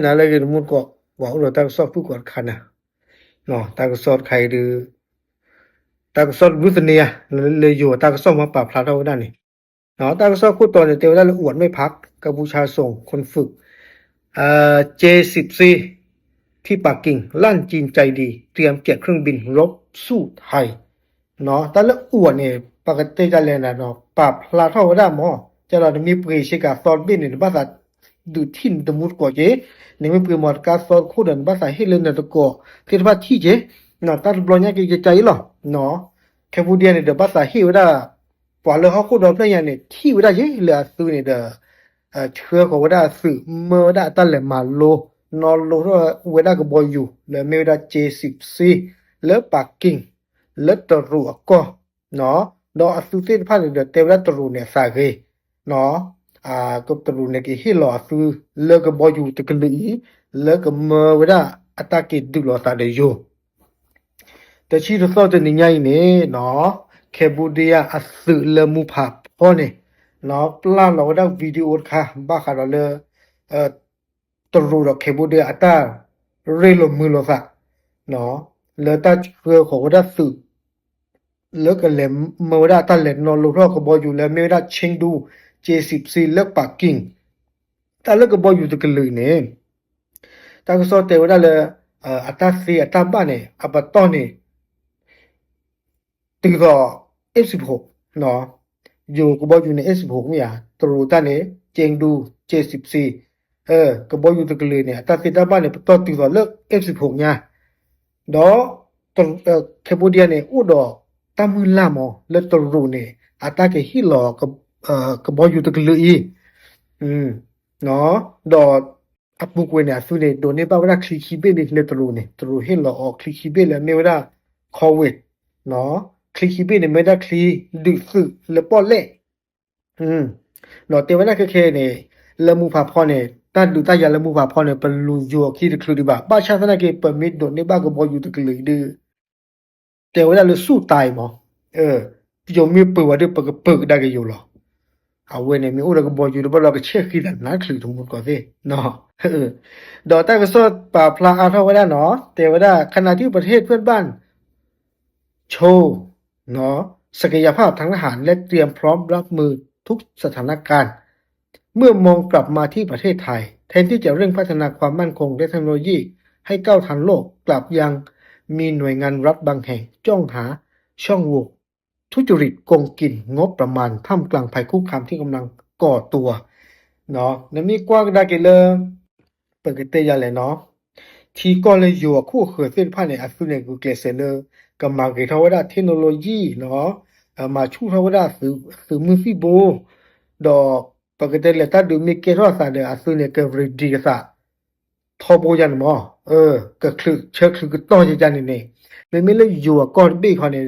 nalagi rumur ko wa ulo tak so fu ko khana no tak so khai de tak so rusnia le yo tak so ma pa phla tho da ni no tak so khu to ne te da leอวดไม่พักกัมพูชาส่งคนฝึกJ14 ที่ปักกิ่งลั่นจีนใจดีเตรียมเจ็ตเครื่องบินรบสู้ไทยเนาะแต่ละอวดเนี่ยปกติจะเล่นนะเนาะปรับพลาเท่าได้หมอจะเรามีปรีชิกาซอนบินในภาษาดูทินตมุดกว่าเจนี่มีปรีหมดการซอนคู่เดินภาษาให้เล่นในตะกัวที่ว่าที่เจเนาะตัดบอลเนี่ยก็ใจหรอเนาะแค่พูดเดียวเนี่ยเดี๋ยวภาษาให้ว่าปล่อยเลยเขาคู่เดินเนี่ยเนี่ยที่ว่าเจเหลือซื้อเนี่ยเด้อเชื่อเขาว่าสื่อเมื่อได้ตั้งแต่มาโลนอนโลก็เวลาก็บอยอยู่แล้วไม่ได้J14แล้วปักกิ่งแล้วตรัวก็เนาะดอกสุเทพพันธุ์เดเตวตรูเนี่ยสาเกเนาะก็ตรูเนี่ยก็ฮิลอสุแล้วก็บอยอยู่ตะกลีแล้วก็เมื่อเวลาอัตเกดุลอตาเดโยแต่ชีรสอจะนี่ไงเนี่ยเนาะแคบูเดียอัสุเลมูภาพพ่อเนี่ยเนาะปลาเราได้วิดีโอค่ะบ้าค่ะเราเลยตรูดอกแคบูเดียอัตาเรลมือลอซะเนาะแล้วตาเรือของได้สื่อแล้วก็เลยเมื่อได้ตาเล่นนอนลงรอก็บอยอยู่แล้วไม่ได้เชิงดูJ14แล้วปักกิ่งตาแล้วก็บอยอยู่ตะกเลยเนี่ยตาก็สอนเตวได้เลยอัตาซีอัตาบ้านเนี่ยอัปตอนเนี่ยตีก็F16เนาะอยู่ก็บอยอยู่ในF16เนี่ยตรูตาเนี่ยเชิงดูJ14ก็บอยอยู่ตะกเลยเนี่ยอัตาซีตาบ้านเนี่ยตอนตีก็เลิกF16เนี่ยดอตแคมบูเดียเนี่ยอุดอตามือลามอเลตรูเนี่ยอาตาเกฮิลอกับบออยู่ตะกลืออีเนาะดออับบุกเวเนี่ยสุเนี่ยโดนเนี่ยบ้าว่าคลิคิเบเนี่ยเลตรูเนี่ยตรูฮิลออคลิคิเบแล้วไม่ว่าโควิดเนาะคลิคิเบเนี่ยไม่ได้คลิดึกสึเลปอเล่เนาะแต่ว่าแค่เนี่ยละมูพาพอเนี่ยตาดูตายาละมูพาพอเนี่ยเป็นลูยูคิดคลุดิบะบ้าชาตินั่นเก็เปอร์มิดโดนเนี่ยบ้าก็บออยู่ตะกลือดื้อแต่ว่าเราสู้ตายมั้งพี่โยมีปืนว่าเดี๋ยวปกได้ก็อยู่หรอเอาเว้ยเนี่ยมีอุระก็บอยอยู่แล้วเราก็เช็คขี้ดันนักคือทั้งหมดก่อนสิเนาะดอกแต่ก็สอดป่าพลาอาเท่าไว้ได้เนาะแต่ว่าขณะที่ประเทศเพื่อนบ้านโชว์เนาะศักยภาพทางทหารและเตรียมพร้อมรับมือทุกสถานการณ์เมื่อมองกลับมาที่ประเทศไทยแทนที่จะเร่งพัฒนาความมั่นคงและเทคโนโลยีให้ก้าวทันโลกกลับยังมีหน่วยงานรัฐบางแห่งจ้องหาช่องโหว่ทุจริตโกงกินงบประมาณท่ามกลางภัยคุกคามที่กำลังก่อตัวเนาะนั่นมีกว่าได้กันเลยเปิดกันเตยเลยเนาะที่ก็เลยอยู่คู่เขือเส้นผ่านในอัศวินกูเกลเซเลอร์กับมาเกทาวดาเทคโนโลยีเนาะมาชูทาวดาสื่อมือฟิโบดอกปกติเลยถ้าดูมีเกทอสาเดอัศวินเกวรีดีกษะทอโบยันมอก็คือเชิกคือก็ต้องจะจันนี่ไม่เลยอยู่ก่อนบี้เขาเนี่ย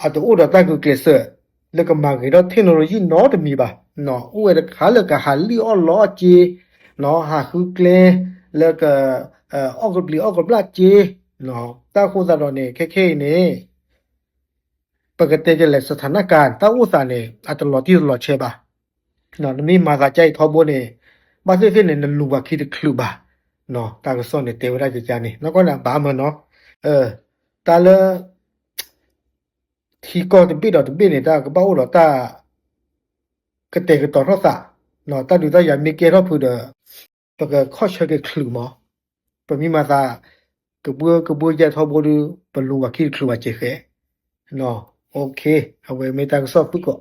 อาตัวอุดตากูเกลเซอร์แล้วก็มาเกดเทคโนโลยีนอตมีบ่เนาะอุดขาแล้วก็หาลีออลอเจเนาะหาคือเกลแล้วก็ออกบลีออกบลาเจเนาะตาคูซาดอเนี่ยแค่เนี่ยปกติจะเลยสถานการณ์ตาอุซาเนี่ยอัตลอดที่ตลอดใช่ป่ะเนาะมีมากระจายทอโบเนี่ยบาเซเฟเนี่ยลูบาคิดคลูบาเนาะตาก็สอนเนี่ยเตวได้จะจานี่แล้วก็นะบามันเนาะตาละที่ก็จะปีดอกจะปีเนี่ยตาก็บ้าอุดตาก็เตะก็ต่อทศะเนาะตาดูตาอย่างมีเกล้อพูดปกข้อเชื่อก็คลูมั้งปมีมาตากระบัวจะทอโบดูปลูบาคิดคลูบาเจเขเนาะโอเคเอาไว้ไม่ตาก็สอบปุ๊กก็